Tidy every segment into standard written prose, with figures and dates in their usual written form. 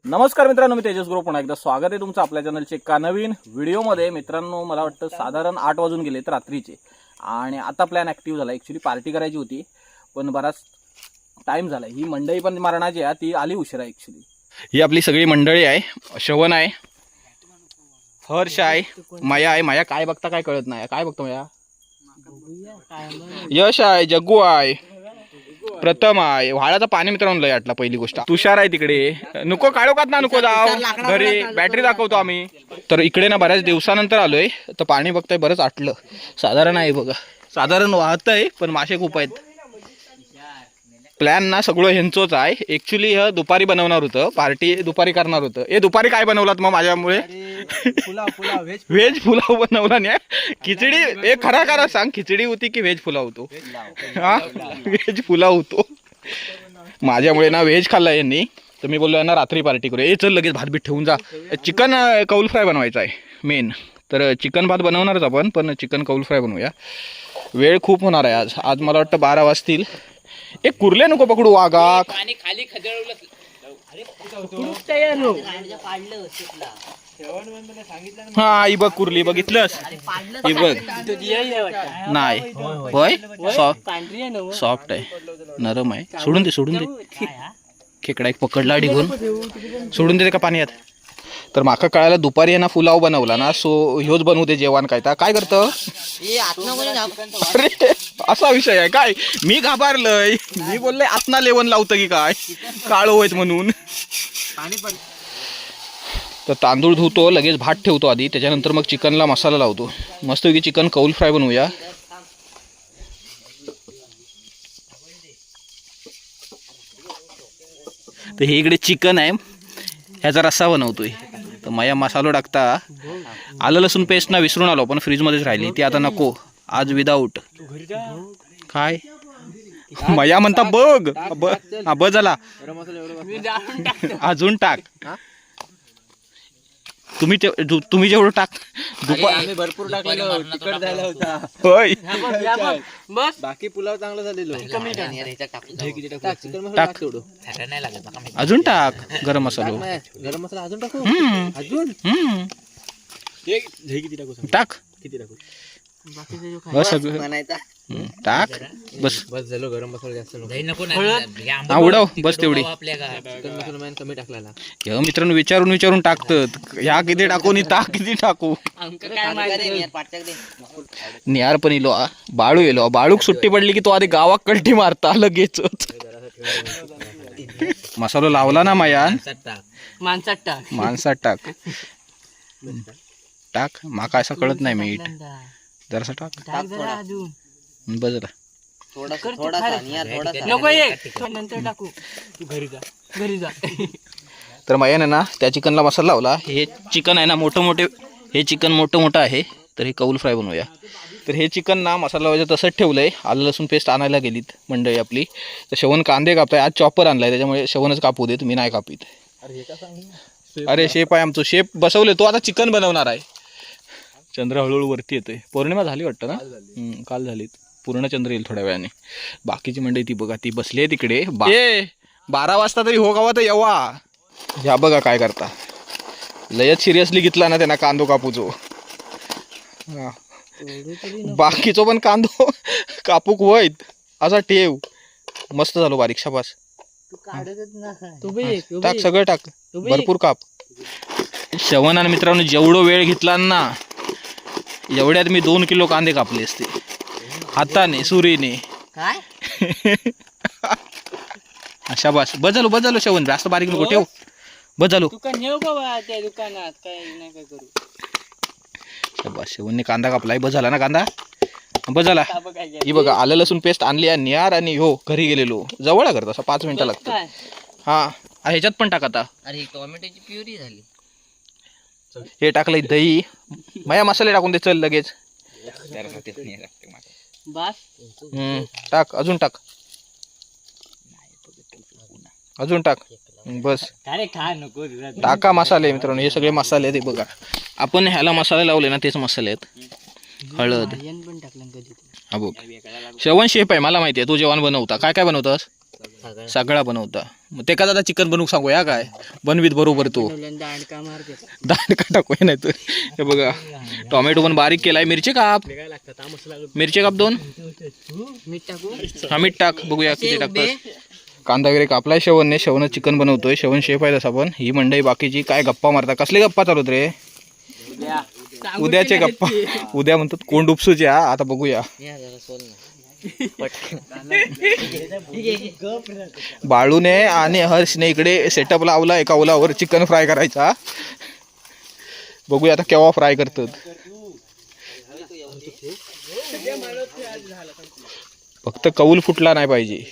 नमस्कार मित्रांनो, मी तेजस गुरु पुन्हा एकदा स्वागत आहे तुमचं आपल्या चॅनलच्या एका नवीन व्हिडिओमध्ये. मित्रांनो, मला वाटतं साधारण 8 वाजून गेलेत रात्रीचे आणि आता प्लॅन ॲक्टिव्ह झाला. ॲक्च्युली पार्टी करायची होती पण बराच टाईम झाला. ही मंडळी पण मरणाची आहे, ती आली उशिरा. ॲक्च्युली ही आपली सगळी मंडळी आहे. श्रवण आहे, हर्ष आहे, माया आहे. माया काय बघता काय कळत नाही. काय बघतो माया? यश आहे, जग्गू आहे, प्रथम आहे. व्हाळाचं पाणी मित्रांनो लय आटला. पहिली गोष्ट तुषार आहे तिकडे. नको काढोकात ना, नको जाऊ घरी, बॅटरी दाखवतो आम्ही. तर इकडे ना बऱ्याच दिवसानंतर आलोय तर पाणी बघताय बरंच आटलं. साधारण आहे बघा, साधारण वाहतंय पण मासे खूप आहेत. प्लॅन ना सगळं ह्यांचंच आहे. ॲक्च्युली हे दुपारी बनवणार होतं, पार्टी दुपारी करणार होतं. हे दुपारी काय बनवलात मग माझ्यामुळे? व्हेज पुलाव बनवला नाही. खिचडी हे खरा खरा सांग, खिचडी होती की व्हेज पुलाव होतो? हा, व्हेज पुलाव होतो. माझ्यामुळे ना व्हेज खाल्ला यांनी. तर मी बोललो यांना रात्री पार्टी करूया. हे चल लगेच भात बीत ठेवून जा. चिकन कौल फ्राय बनवायचा आहे मेन. तर चिकन भात बनवणारच आपण, पण चिकन कौल फ्राय बनवूया. वेळ खूप होणार आहे आज. आज मला वाटतं 12 वाजतील. एक कुर्ले नको पकडू वागा. खाली खजळवलं. हा, ही बघ कुर्ली बघितलंस? ही बघ. नाही होय, सॉफ्ट आहे, नरम आहे. सोडून दे, सोडून दे. खेकडा एक पकडला डिगून, सोडून दे का पाण्यात. तर माका कळायला दुपारी आहे ना पुलाव बनवला ना, सो ह्योच बनवू दे जेवण. काय करतं? अरे असा विषय आहे काय? मी घाबरलोय. मी बोलले आतना लेवण लावतं की काय, काळ होयच म्हणून. तर तांदूळ धुतो, लगेच भात ठेवतो आधी, त्याच्यानंतर मग चिकनला मसाला लावतो. मस्तपैकी चिकन कौल फ्राय बनवूया. तर हे इकडे चिकन आहे, ह्याचा रस्सा बनवतोय. तर माया मसाला टाकता. आलं लसूण पेस्ट ना विसरून आलो, पण फ्रीजमध्येच राहिली ती. आता नको, आज विदाऊट. काय माया म्हणता बघ बघ झाला, अजून टाक. तुम्ही जेवढं टाक. आम्ही भरपूर टाकलेलो, तिखट झाला होता. होय, बस बाकी पुलाव चांगला झालेलो. टाक, अजून टाक. गरम मसाला, गरम मसाला अजून टाकू. अजून किती टाकू? टाक. किती टाकू? बस सगळं टाक. बस बस झालो. गरम मसाला जास्त उडव बस तेवढी. चिकन मसाला कमी टाकला. हे मित्रांनो विचारून टाकतात, ह्या किती टाकू नि ता किती टाकू. निहार पण येलो, बाळू येलो. बाळूक सुट्टी पडली की तो आधी गावात कल्टी मारता लगेच. मसाला लावला ना माया, माणसात टाक. टाक, माका असं कळत नाही. मीठ जरासा टाक. बजरा तर मायाने ना त्या चिकनला मसाला लावला. हे चिकन आहे ना मोठं मोठं आहे. तर हे कौल फ्राय बनवूया. तर हे चिकन ना मसाला लावायचं तसंच ठेवलंय. आलं लसूण पेस्ट आणायला गेलीत मंडळी आपली. तर श्रवण कांदे कापताय. आज चॉपर आणलाय, त्याच्यामुळे श्रवणच कापू देत, मी नाही कापीत. अरे शेप आहे आमचं, शेप बसवले. तो आता चिकन बनवणार आहे. चंद्र हळूहळू वरती येतोय. पौर्णिमा झाली वाटतं ना? काल झाली. पूर्ण चंद्र येईल थोड्या वेळाने. बाकीची मंडळी ती बघा, ती बसली आहे तिकडे. 12 वाजता तरी हो गावा तर येवा. ह्या बघा काय करता. लयच सिरियसली घेतला ना त्यांना कांदो कापूचो. बाकीचो पण कांदो कापूक वयत असा ठेव. मस्त झालो बारीक. शाबास. टाक, सगळं टाक, भरपूर काप. श्रवण आणि मित्रांनो जेवढं वेळ घेतला ना, एवढ्यात मी 2 किलो कांदे कापले असते हाताने, सुरीने. शाबास. बस झालो श्रवण, जास्त बारीक नको ठेव. बस झालो. शाबास, श्रवणने कांदा कापलाय. बस झाला ना कांदा? बस झाला. ही बघा आलं लसूण पेस्ट आणली आहे निहार. आणि हो घरी गेलेलो, जवळ करत असं 5 मिनिटं लागतं. हा, ह्याच्यात पण टाक आता. अरे टोमॅटोची प्युरी झाली. हे टाकलंय दही. माया मसाले टाकून दे चल लगेच. टाक, अजून टाक, अजून टाक. बस टाका मसाले. मित्रांनो हे सगळे मसाले आहेत. बघा आपण ह्याला मसाले लावले ना, तेच मसाले आहेत. हळद. हा बघ, श्रवण शेप आहे, मला माहिती आहे. तू जेवण बनवता. काय बनवतास? सगळा बनवता. मग ते का दादा चिकन बनवू सांगूया काय बनवीत बरोबर तो दांडका टाकूया नाही तर. हे बघा टोमॅटो पण बारीक केलाय. मिरची काप, मिरची काप 2. हा मीठ टाक, बघूया किती टाकतात. कांदा वगैरे कापलाय शेवणने. शेवण चिकन बनवतोय. शेवण शेफ आहे तसा पण. ही मंडई बाकीची काय गप्पा मारता. कसले गप्पा चालूत रे? उद्याचे गप्पा. उद्या म्हणतात कोंड उपसूचे. हा आता बघूया. बाळूने आणि हर्षने इकडे सेटअप लावला एका ओलावर चिकन फ्राय करायचा. बघूया आता केव्हा फ्राय करतात. फक्त कौल फुटला नाही पाहिजे.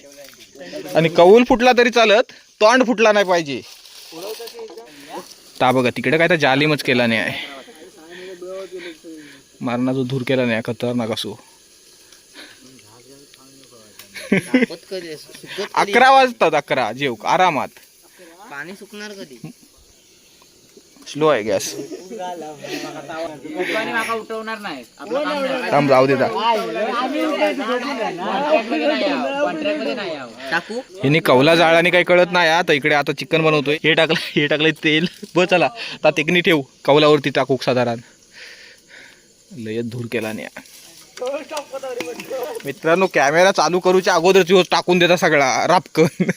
आणि कौल फुटला तरी चालत, तोंड फुटला नाही पाहिजे. ता बघा तिकडे काय तर जालिमच केला नाही आहे. मारणाचा धूर केला नाही. खतरनाक असो. 11 वाजतात. 11 जेव आरामात. पाणी सुकणार कधी? स्लो आहे गॅस. उठवणार नाही. थांब जाऊ देता. टाकू हिने कौला जाळाने काही कळत नाही. आता इकडे आता चिकन बनवतोय. हे टाकलंय तेल. चला आता तेकनी ठेवू. कौलावरती टाकू साधारण. लयच धूर केला नाही मित्रांनो. कॅमेरा चालू करूच्या अगोदर टाकून देता सगळा रापकन.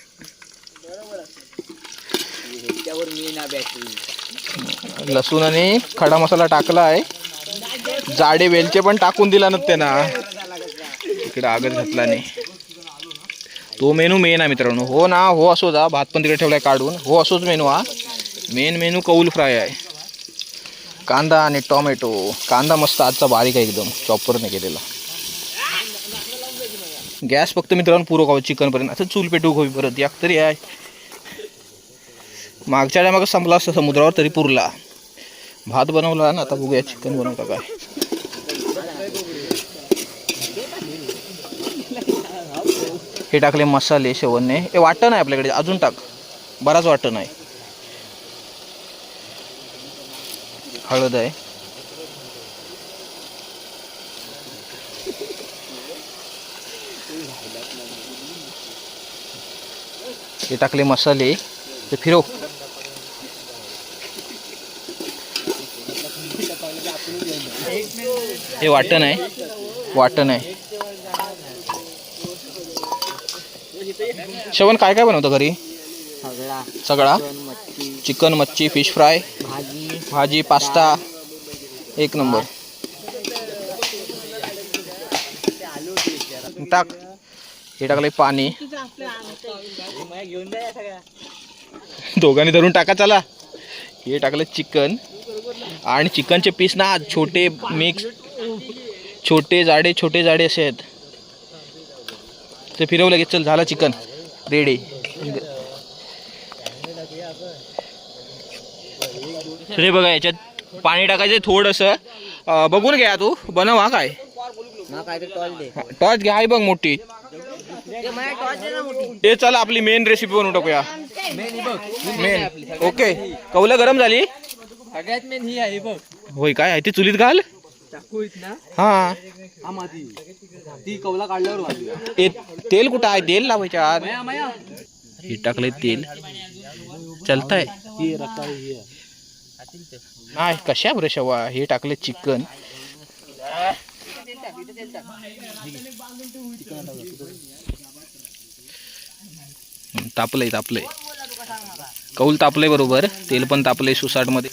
लसूण आणि खडा मसाला टाकला आहे. जाडे वेलचे पण टाकून दिला ना त्यांना. इकडे आगच घातला नाही. तो मेनू मेन आहे मित्रांनो. हो ना हो असो जा. भात पण तिकडे ठेवलाय काढून. हो असोच मेनू हा. मेन मेनू कौल फ्राय आहे. कांदा आणि टोमॅटो. कांदा मस्त आजचा बारीक आहे एकदम. चॉपरने केलेला. गॅस फक्त मित्रांनो पुरं चिकन पर्यंत. असं चूल पेटू होई परत एक तरी आहे. मागच्या टायमाला संपला असतं समुद्रावर तरी पुरला. भात बनवला ना. आता बघूया चिकन बनवता काय. हे टाकले मसाले शेवणने. हे वाटण आहे आपल्याकडे अजून टाक. बराच वाटण आहे. हळद आहे. हे टाकले मसाले. ते फिरव. हे वाटण आहे. वाटण आहे. श्रवण काय काय बनवतं घरी? सगळा चिकन, मच्छी, फिश फ्राय, भाजी, पास्ता. एक नंबर. टाक. हे टाकलंय पाणी. दोघांनी धरून टाका चला. हे टाकलं चिकन. आणि चिकनचे पीस ना छोटे मिक्स. छोटे जाडे असे आहेत. ते फिरवलं लगेच. चल झाला चिकन रेडी. हे बघा याच्यात पाणी टाकायचं थोडंसं. बघून घ्या तू. बनव हा काय. टॉर्च घ्या. आहे बघ मोठी. ते चला आपली मेन रेसिपी बनवून टाकूया. Main okay. कौला गरम झाली. सगळ्यात मेन ही आहे बघ. होय काय आहे ते चुलीत घाल. हा ती कौला काढल्यावर तेल कुठं आहे? तेल लावायच्या आत. हे टाकलंय तेल. चलताय नाही कशा बरं शेवा. हे टाकले चिकन. तापलंय कौल तापलंय बरोबर. तेल पण तापलंय सुसाट मध्ये.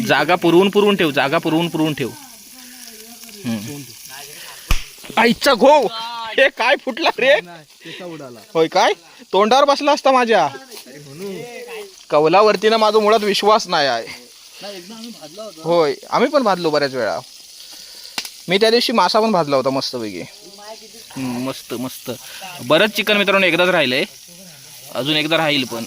जागा पुरवून ठेव. आईचा घो. हे काय फुटला रे? होय काय तोंडावर बसला असता माझ्या. कौलावरती ना माझा मुळात विश्वास नाही आहे. होय आम्ही पण भाजलो बऱ्याच वेळा. मी त्या दिवशी मासा पण भाजला होता मस्त पैकी. मस्त बरंच चिकन मित्रांनो एकदाच राहिलंय. अजून एकदा राहील पण.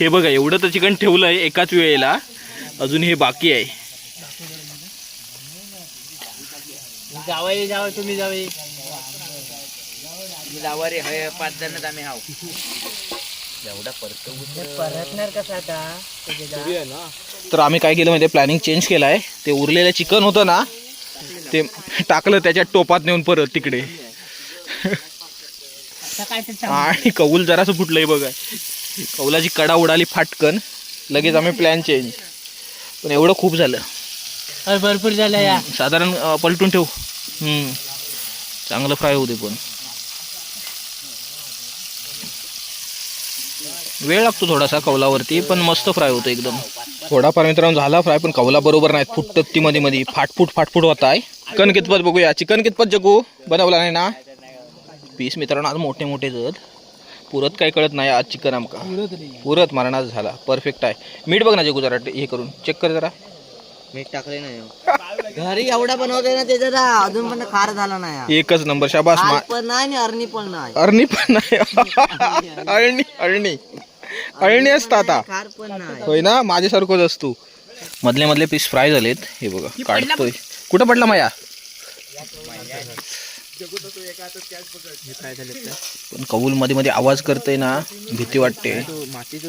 हे बघा एवढं तर चिकन ठेवलंय एकाच वेळेला. अजून हे बाकी आहे. जावई तुम्ही जावई जावा रे. 5 जण आम्ही हाव. एवढा परतणार कसा आता. तर आम्ही काय केलं म्हणजे प्लॅनिंग चेंज केलाय. ते उरलेलं चिकन होतं ना ते टाकलं त्याच्या टोपात नेऊन परत तिकडे. आणि कौल जरासं फुटलंय बघा. कौलाची कडा उडाली फाटकन, लगेच आम्ही प्लॅन चेंज. पण एवढं खूप झालं, भरपूर झालं या. साधारण पलटून ठेव. चांगलं फ्राय होऊ दे. पण वेळ लागतो थोडासा कौलावरती, पण मस्त फ्राय होतं एकदम. थोडाफार मित्रांनो झाला फ्राय, पण कौला बरोबर नाही, फुटत ती मध्ये मध्ये फाटफूट होत आहे. चिकन कितपत बघूया. चिकन कितपत जगू बनवला नाही ना. पीस मित्रांनो आज मोठे मोठे जत, पुरत काय कळत नाही आज चिकन आमका. पुरत मारणाच झाला, परफेक्ट आहे. मीठ बघ ना जगू, जरा हे करून चेक कर जरा. मीठ टाकले नाही घरी एवढा बनवतोय ना ते जरा अजून पण खार झाला नाही. एकच नंबर, शाबास. पण नाही अरणी पण नाही. अळणी पण नाही. अळणी असतं आता. खार पण नाही. होय ना, माझ्यासारखंच असतो. मधले मधले पीस फ्राय झालेत. हे बघा काढतोय. कुठं पडला माया. पण कौल मध्ये मध्ये आवाज करतय ना, भीती वाटते.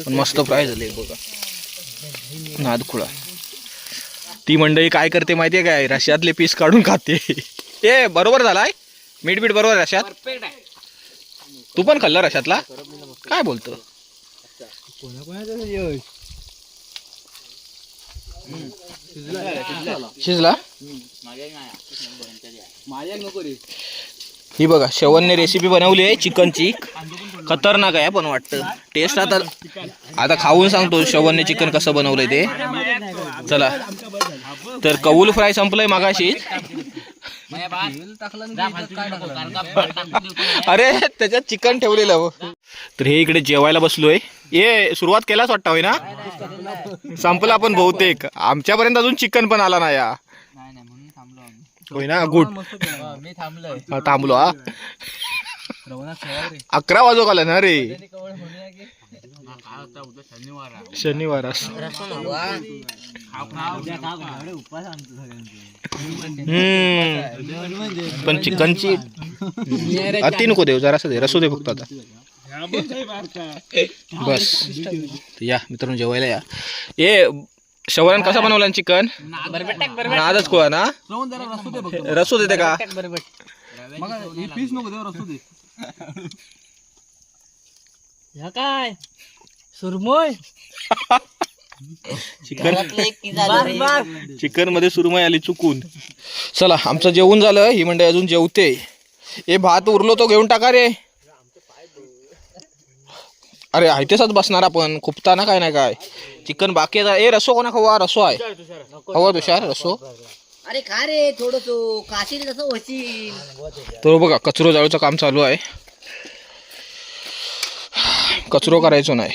पण मस्त फ्राय झाले बघा. नादखुळा. ती मंडळी काय करते माहितीये काय, रश्यातले पीस काढून खाते. ए बरोबर झालाय, मीठ बीठ बरोबर रश्यात. तू पण खाल्ला रश्यातला, काय बोलतो. शिजला. ही बघा श्रवणने रेसिपी बनवली आहे चिकनची. खतरनाक आहे पण वाटतं टेस्ट. आता खाऊन सांगतो श्रवणने चिकन कसं बनवलंय ते. चला तर कौल फ्राय संपलंय मागाशी. अरे त्याच्यात चिकन ठेवलेलं. तर हे इकडे जेवायला बसलोय. ये सुरुवात केलाच वाटतं होय ना. संपला पण बहुतेक. आमच्यापर्यंत अजून चिकन पण आला नाही. होय ना, गुड. मी थांबलोय. थांबलो हा. 11 वाजो आला ना रे. शनिवार पण चिकनची अति नको देऊ, जरासं दे. रसू दे फक्त आता बस. या मित्रांनो जेवायला या. ए श्रवण कसा बनवला चिकन. नादच कोळा ना. रसू देते का. पीस नको देऊ, रसू दे. काय सुरमोय चिकन मध्ये सुरमई आली चुकून. चला आमचं जेवण झालं. ही मंडळी अजून जेवते. ए भात उरलो तो घेऊन टाका रे. अरे तेच बसणार आपण. खुपता ना काय नाही काय. चिकन बाकी आहे. ए रसो कोणा खवा. रसो आहे हवा तुषार. रसो अरे खा रे थोडस. काशील कसं होशील. तो बघा कचरो जाळूचं काम चालू आहे. कचरो करायचो नाही.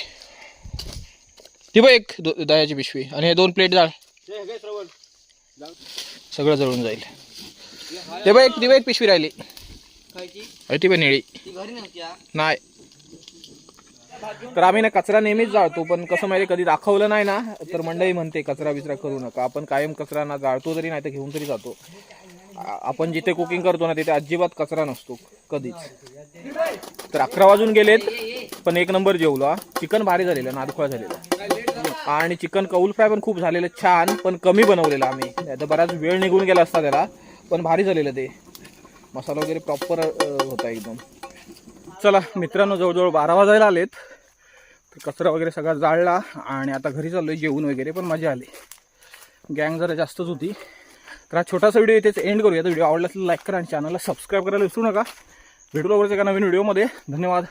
ती बघ एक दह्याची पिशवी आणि हे 2 प्लेट जाळ. सगळं जळून जाईल. ते बघ एक पिशवी राहिली. ती बघ निळी नाही. तर आम्ही ना कचरा नेहमीच जाळतो. पण कसं माहिती कधी दाखवलं नाही ना तर मंडळी म्हणते कचरा बिचरा करू नका. आपण कायम कचरा ना जाळतो जरी नाही तर घेऊन तरी जातो. आपण जिथे कुकिंग करतो ना तिथे अजिबात कचरा नसतो कधीच. तर 11 वाजून गेलेत पण 1 नंबर जेवलो. चिकन भारी झालेलं, नादखुळा झालेलं. आणि चिकन कौल फ्राय पण खूप झालेलं छान, पण कमी बनवलेलं आम्ही. आता बराच वेळ निघून गेला असता त्याला, पण भारी झालेलं ते. मसाला वगैरे प्रॉपर होता एकदम. चला मित्रांनो जवळजवळ 12 वाजायला आलेत. तर कचरा वगैरे सगळा जाळला आणि आता घरी चाललोय जेवून वगैरे. पण मजा आली. गँग जरा जास्तच होती. तर हा छोटासा व्हिडिओ इथेच एंड करूया. तर व्हिडिओ आवडला असेल लाईक करा आणि चॅनलला सबस्क्राईब करायला विसरू नका. भेटू लवकरच एका नवीन व्हिडिओमध्ये. धन्यवाद.